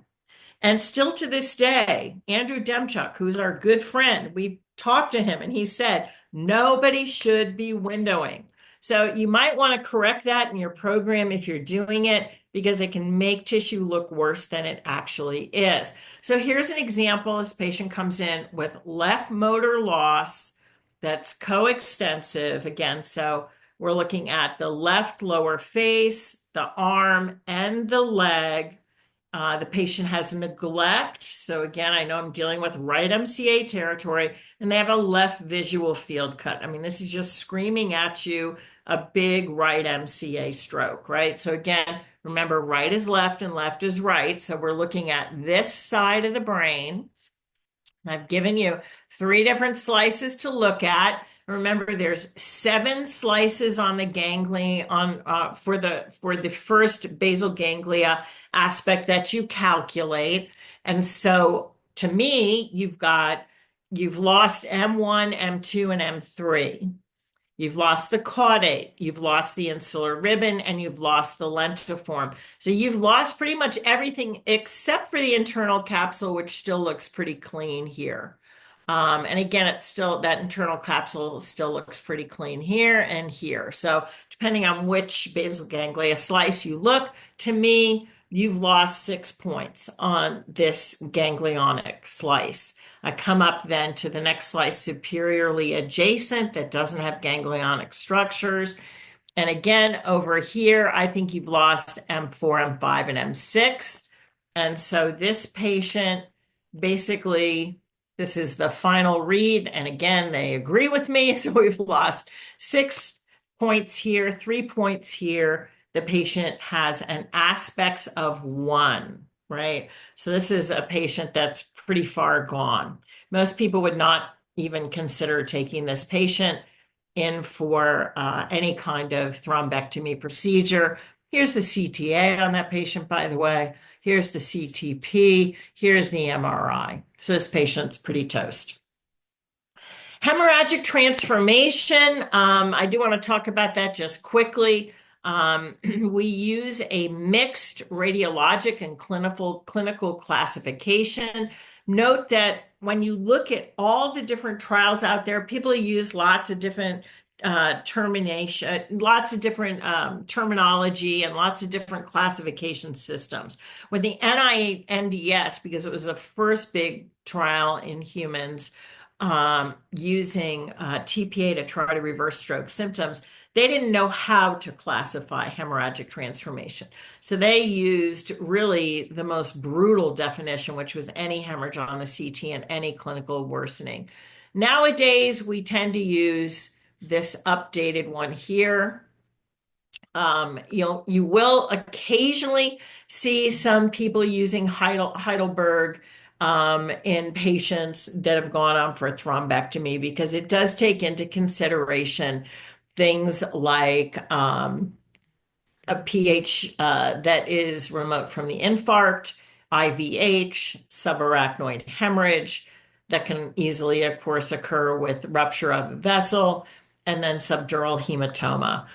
And still to this day, Andrew Demchuk, who's our good friend, we talked to him and he said, nobody should be windowing. So you might want to correct that in your program if you're doing it, because it can make tissue look worse than it actually is. So here's an example. This patient comes in with left motor loss that's coextensive. Again, so we're looking at the left lower face, the arm, and the leg. The patient has neglect. So again, I know I'm dealing with right MCA territory, and they have a left visual field cut. I mean, this is just screaming at you a big right MCA stroke, right? So again, remember, right is left and left is right. So we're looking at this side of the brain. I've given you 3 different slices to look at. Remember, there's 7 slices on the ganglia for the first basal ganglia aspect that you calculate. And so to me, you've lost M1, M2, and M3. You've lost the caudate, you've lost the insular ribbon, and you've lost the lentiform. So you've lost pretty much everything except for the internal capsule, which still looks pretty clean here. And again, that internal capsule still looks pretty clean here and here. So depending on which basal ganglia slice you look, to me, you've lost 6 points on this ganglionic slice. I come up then to the next slice, superiorly adjacent, that doesn't have ganglionic structures. And again, over here, I think you've lost M4, M5, and M6. And so this patient, basically, this is the final read. And again, they agree with me. So we've lost 6 points here, 3 points here. The patient has an aspects of 1, right? So this is a patient that's pretty far gone. Most people would not even consider taking this patient in for any kind of thrombectomy procedure. Here's the CTA on that patient, by the way. Here's the CTP. Here's the MRI. So this patient's pretty toast. Hemorrhagic transformation. I do want to talk about that just quickly. We use a mixed radiologic and clinical classification. Note that when you look at all the different trials out there, people use lots of different lots of different terminology and lots of different classification systems. With the NINDS, because it was the first big trial in humans using TPA to try to reverse stroke symptoms, they didn't know how to classify hemorrhagic transformation. So they used really the most brutal definition, which was any hemorrhage on the CT and any clinical worsening. Nowadays, we tend to use this updated one here. You will occasionally see some people using Heidelberg in patients that have gone on for thrombectomy because it does take into consideration things like a pH that is remote from the infarct, IVH, subarachnoid hemorrhage that can easily, of course, occur with rupture of a vessel, and then subdural hematoma.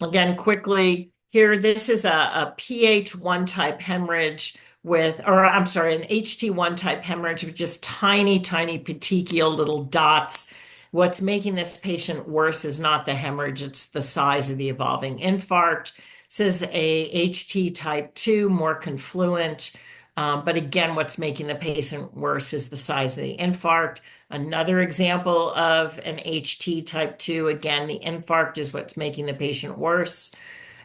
Again, quickly here, this is a pH1 type hemorrhage with, or I'm sorry, an HT1 type hemorrhage with just tiny, tiny petechial little dots. What's making this patient worse is not the hemorrhage, it's the size of the evolving infarct. This is a HT type 2, more confluent. But again, what's making the patient worse is the size of the infarct. Another example of an HT type 2, again, the infarct is what's making the patient worse.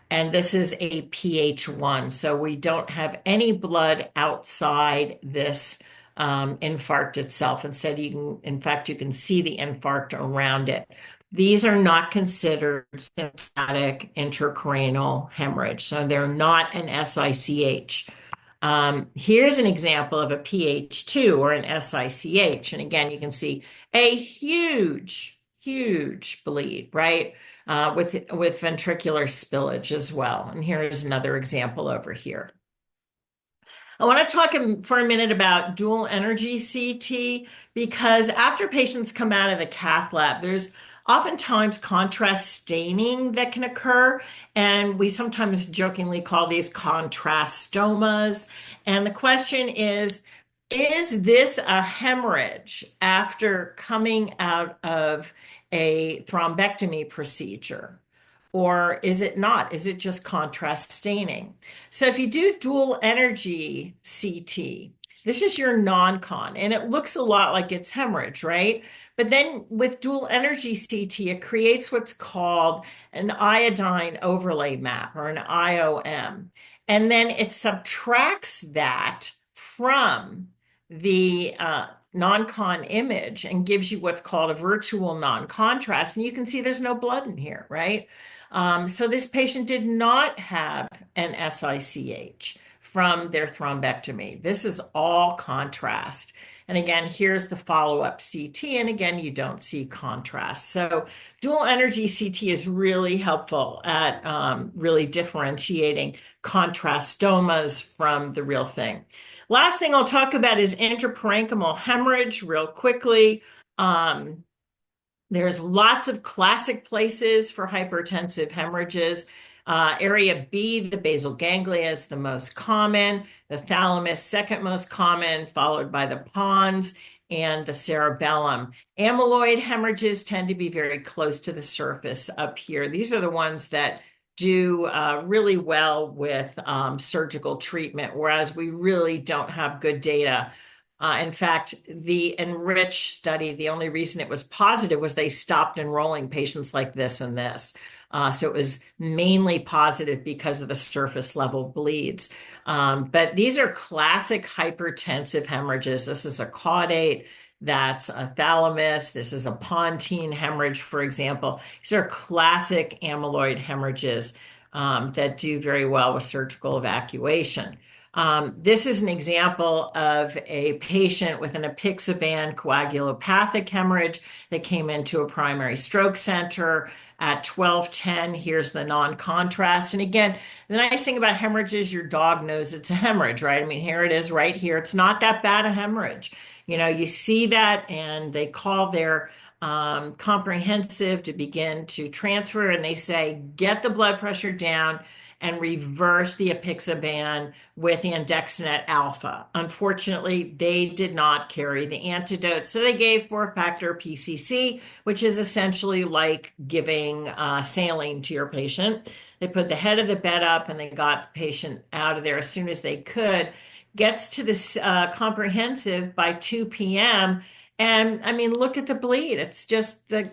And this is a pH1, so we don't have any blood outside this infarct itself. Instead, in fact, you can see the infarct around it. These are not considered symptomatic intracranial hemorrhage, so they're not an SICH. Here's an example of a pH2 or an SICH. And again, you can see a huge, huge bleed, right? With ventricular spillage as well. And here's another example over here. I want to talk for a minute about dual energy CT because after patients come out of the cath lab, there's oftentimes contrast staining that can occur, and we sometimes jokingly call these contrastomas. And the question is this a hemorrhage after coming out of a thrombectomy procedure? Or is it not? Is it just contrast staining? So if you do dual energy CT, this is your non-con, and it looks a lot like it's hemorrhage, right? But then with dual energy CT, it creates what's called an iodine overlay map or an IOM. And then it subtracts that from the non-con image and gives you what's called a virtual non-contrast. And you can see there's no blood in here, right? So this patient did not have an SICH from their thrombectomy. This is all contrast. And again, here's the follow-up CT. And again, you don't see contrast. So dual energy CT is really helpful at really differentiating contrastomas from the real thing. Last thing I'll talk about is intraparenchymal hemorrhage real quickly. There's lots of classic places for hypertensive hemorrhages. Area B, the basal ganglia, is the most common. The thalamus, second most common, followed by the pons and the cerebellum. Amyloid hemorrhages tend to be very close to the surface up here. These are the ones that do really well with surgical treatment, whereas we really don't have good data. In fact, the ENRICH study, the only reason it was positive was they stopped enrolling patients like this and this. So it was mainly positive because of the surface level bleeds. But these are classic hypertensive hemorrhages. This is a caudate, that's a thalamus. This is a pontine hemorrhage, for example. These are classic amyloid hemorrhages that do very well with surgical evacuation. This is an example of a patient with an apixaban coagulopathic hemorrhage that came into a primary stroke center at 12:10. Here's the non-contrast. And again, the nice thing about hemorrhage is your dog knows it's a hemorrhage, right? I mean, here it is right here. It's not that bad a hemorrhage. You know, you see that and they call their comprehensive to begin to transfer, and they say, get the blood pressure down and reverse the apixaban with andexanet alpha. Unfortunately, they did not carry the antidote, so they gave four-factor PCC, which is essentially like giving saline to your patient. They put the head of the bed up and they got the patient out of there as soon as they could. Gets to this comprehensive by 2 p.m. And I mean, look at the bleed. It's just the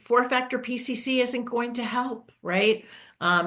four-factor PCC isn't going to help, right?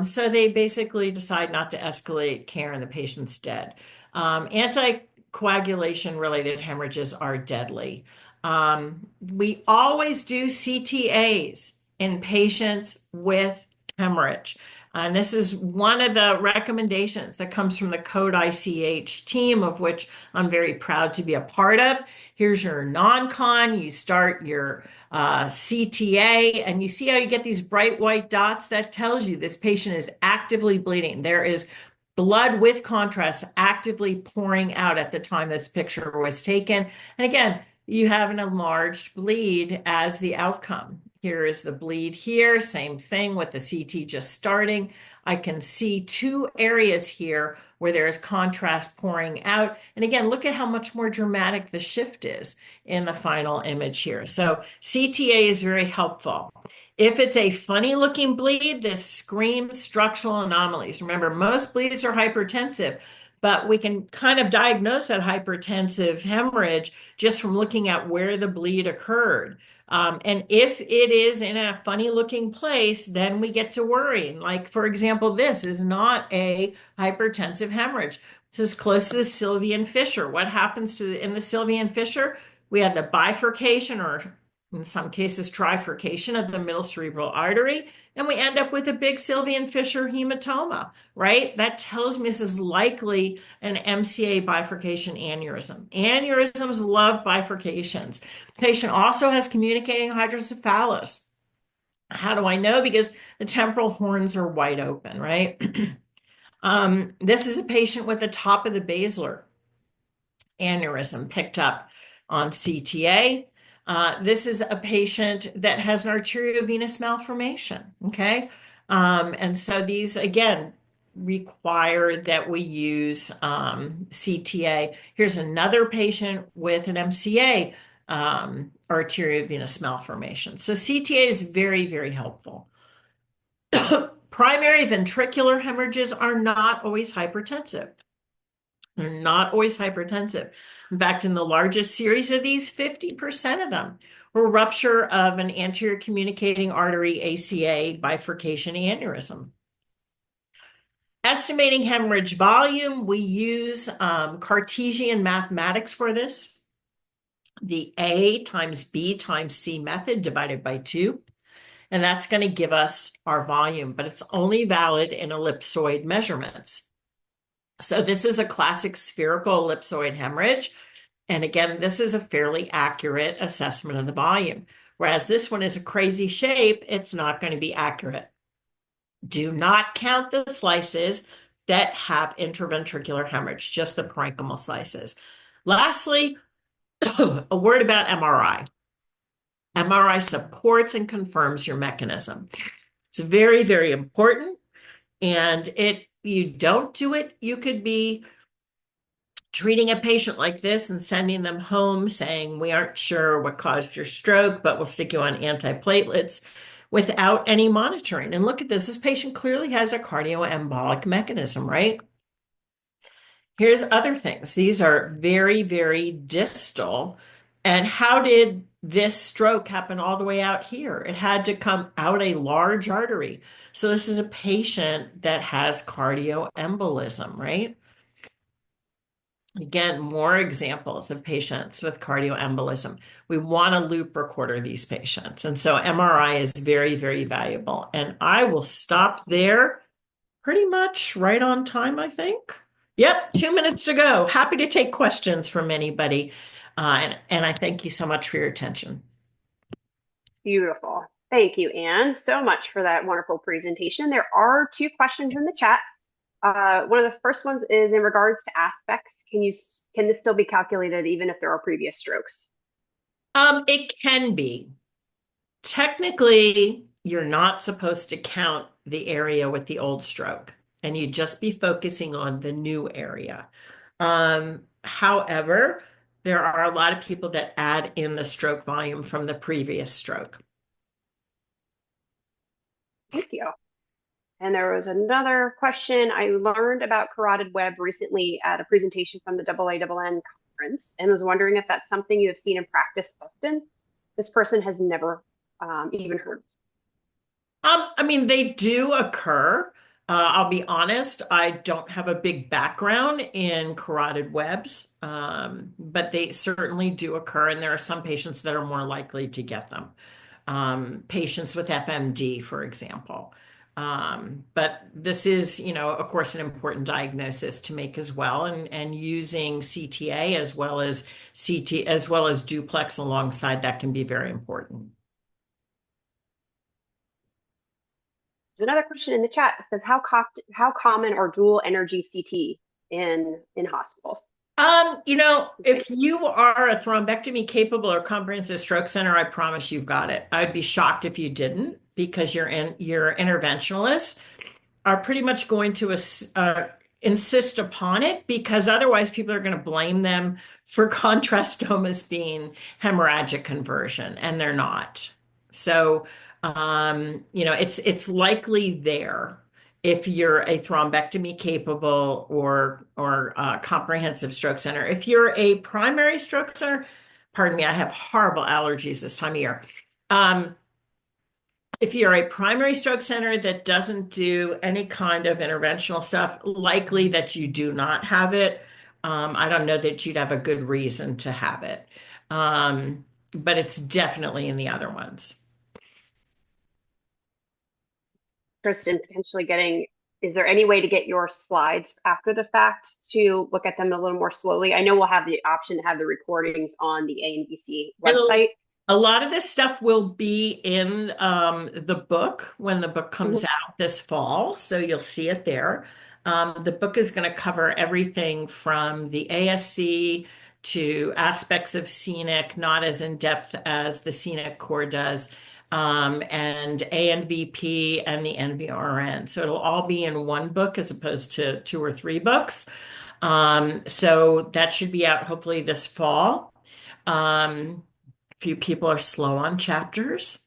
So they basically decide not to escalate care and the patient's dead. Anticoagulation related hemorrhages are deadly. We always do CTAs in patients with hemorrhage. And this is one of the recommendations that comes from the Code ICH team, of which I'm very proud to be a part of. Here's your non-con. You start your CTA, and you see how you get these bright white dots? That tells you this patient is actively bleeding. There is blood with contrast actively pouring out at the time this picture was taken. And again, you have an enlarged bleed as the outcome. Here is the bleed here, same thing with the CT just starting. I can see two areas here where there's contrast pouring out. And again, look at how much more dramatic the shift is in the final image here. So CTA is very helpful. If it's a funny looking bleed, this screams structural anomalies. Remember, most bleeds are hypertensive, but we can kind of diagnose that hypertensive hemorrhage just from looking at where the bleed occurred. And if it is in a funny looking place, then we get to worrying. Like, for example, this is not a hypertensive hemorrhage. This is close to the Sylvian fissure. What happens in the Sylvian fissure? We had the bifurcation, or in some cases trifurcation, of the middle cerebral artery, and we end up with a big Sylvian fissure hematoma, right? That tells me this is likely an MCA bifurcation aneurysm. Aneurysms love bifurcations. The patient also has communicating hydrocephalus. How do I know? Because the temporal horns are wide open, right? This is a patient with the top of the basilar aneurysm picked up on CTA. This is a patient that has an arteriovenous malformation, okay? And so these, again, require that we use CTA. Here's another patient with an MCA arteriovenous malformation. So CTA is very, very helpful. Primary ventricular hemorrhages are not always hypertensive. They're not always hypertensive. In fact, in the largest series of these, 50% of them were rupture of an anterior communicating artery ACA bifurcation aneurysm. Estimating hemorrhage volume, we use Cartesian mathematics for this. The A times B times C method divided by 2. And that's going to give us our volume, but it's only valid in ellipsoid measurements. So this is a classic spherical ellipsoid hemorrhage. And again, this is a fairly accurate assessment of the volume. Whereas this one is a crazy shape, it's not going to be accurate. Do not count the slices that have intraventricular hemorrhage, just the parenchymal slices. Lastly, a word about MRI. MRI supports and confirms your mechanism. It's very, very important. And you don't do it, you could be treating a patient like this and sending them home saying, we aren't sure what caused your stroke, but we'll stick you on antiplatelets without any monitoring. And look at this. This patient clearly has a cardioembolic mechanism, right? Here's other things. These are very, very distal. And how did this stroke happen all the way out here? It had to come out a large artery. So this is a patient that has cardioembolism, right? Again, more examples of patients with cardioembolism. We want to loop recorder these patients. And so MRI is very, very valuable. And I will stop there pretty much right on time, I think. Yep, 2 minutes to go. Happy to take questions from anybody. And I thank you so much for your attention. Beautiful. Thank you, Anne, so much for that wonderful presentation. There are 2 questions in the chat. One of the first ones is in regards to aspects. Can this still be calculated even if there are previous strokes? It can be. Technically, you're not supposed to count the area with the old stroke, and you'd just be focusing on the new area. However, there are a lot of people that add in the stroke volume from the previous stroke. Thank you. And there was another question. I learned about carotid web recently at a presentation from the AANN conference and was wondering if that's something you have seen in practice often. This person has never even heard. I mean, they do occur. I'll be honest, I don't have a big background in carotid webs, but they certainly do occur, and there are some patients that are more likely to get them. Patients with FMD, for example. But this is, of course, an important diagnosis to make as well, and using CTA as well as CT as well as duplex alongside that can be very important. There's another question in the chat that says, how common are dual energy CT in hospitals? If you are a thrombectomy capable or comprehensive stroke center, I promise you've got it. I'd be shocked if you didn't, because your interventionalists are pretty much going to insist upon it, because otherwise people are going to blame them for contrastomas being hemorrhagic conversion, and they're not. So, it's likely there if you're a thrombectomy capable or comprehensive stroke center. If you're a primary stroke center, pardon me, I have horrible allergies this time of year. If you're a primary stroke center that doesn't do any kind of interventional stuff, likely that you do not have it. I don't know that you'd have a good reason to have it. But it's definitely in the other ones. Kristen, potentially is there any way to get your slides after the fact to look at them a little more slowly? I know we'll have the option to have the recordings on the ANVC website. A lot of this stuff will be in the book when the book comes out this fall, so you'll see it there. The book is going to cover everything from the ASC to aspects of scenic, not as in depth as the scenic core does, and ANVP and the NVRN. So it'll all be in one book as opposed to 2 or 3 books. So that should be out hopefully this fall. Few people are slow on chapters,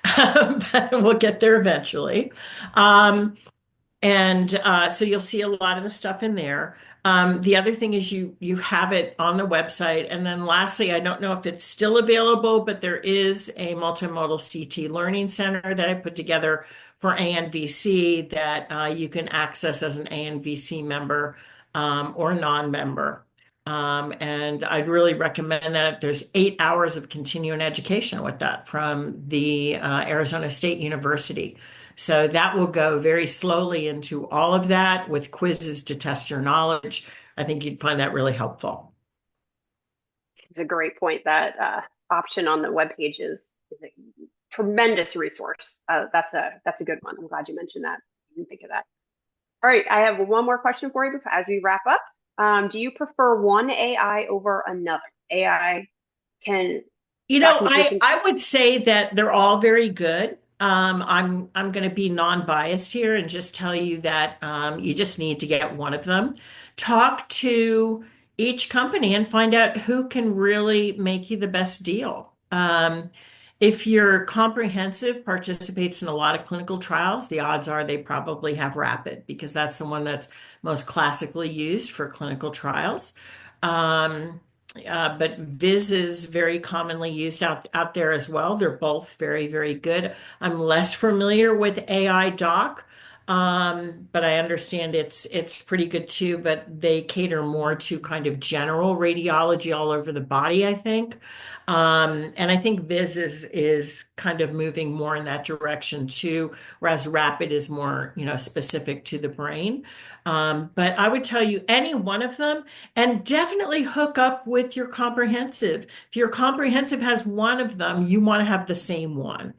but we'll get there eventually. So you'll see a lot of the stuff in there. The other thing is you have it on the website. And then lastly, I don't know if it's still available, but there is a multimodal CT learning center that I put together for ANVC that you can access as an ANVC member or non-member. And I'd really recommend that. There's 8 hours of continuing education with that from the Arizona State University. So that will go very slowly into all of that with quizzes to test your knowledge. I think you'd find that really helpful. It's a great point. That option on the webpage is a tremendous resource. That's a good one. I'm glad you mentioned that. I didn't think of that. All right, I have one more question for you as we wrap up. Do you prefer one AI over another? AI can, I would say that they're all very good. I'm going to be non-biased here and just tell you that you just need to get one of them. Talk to each company and find out who can really make you the best deal. If your comprehensive participates in a lot of clinical trials, the odds are they probably have Rapid, because that's the one that's most classically used for clinical trials. But Viz is very commonly used out there as well. They're both very, very good. I'm less familiar with AI Doc, but I understand it's pretty good too, but they cater more to kind of general radiology all over the body, I think. And I think Viz is kind of moving more in that direction too, whereas Rapid is more, specific to the brain. But I would tell you any one of them, and definitely hook up with your comprehensive. If your comprehensive has one of them, you want to have the same one,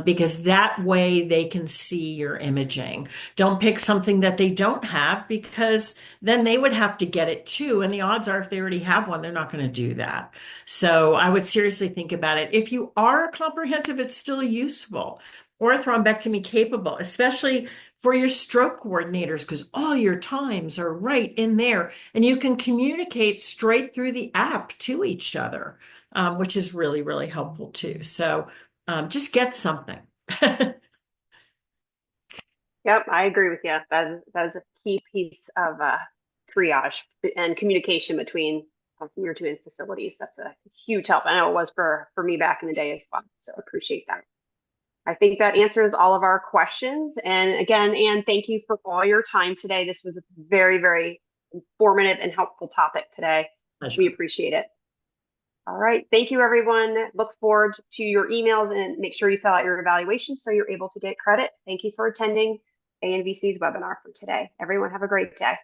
because that way they can see your imaging. imaging. Don't pick something that they don't have, because then they would have to get it too. And the odds are if they already have one, they're not going to do that. So I would seriously think about it. If you are comprehensive, it's still useful or thrombectomy capable, especially for your stroke coordinators, because all your times are right in there and you can communicate straight through the app to each other, which is really, really helpful too. So just get something. Yep, I agree with you. That is a key piece of triage and communication between your two facilities. That's a huge help. I know it was for me back in the day as well. So appreciate that. I think that answers all of our questions. And again, Anne, thank you for all your time today. This was a very, very informative and helpful topic today. Pleasure. We appreciate it. All right. Thank you, everyone. Look forward to your emails and make sure you fill out your evaluation so you're able to get credit. Thank you for attending ANVC's webinar for today. Everyone have a great day.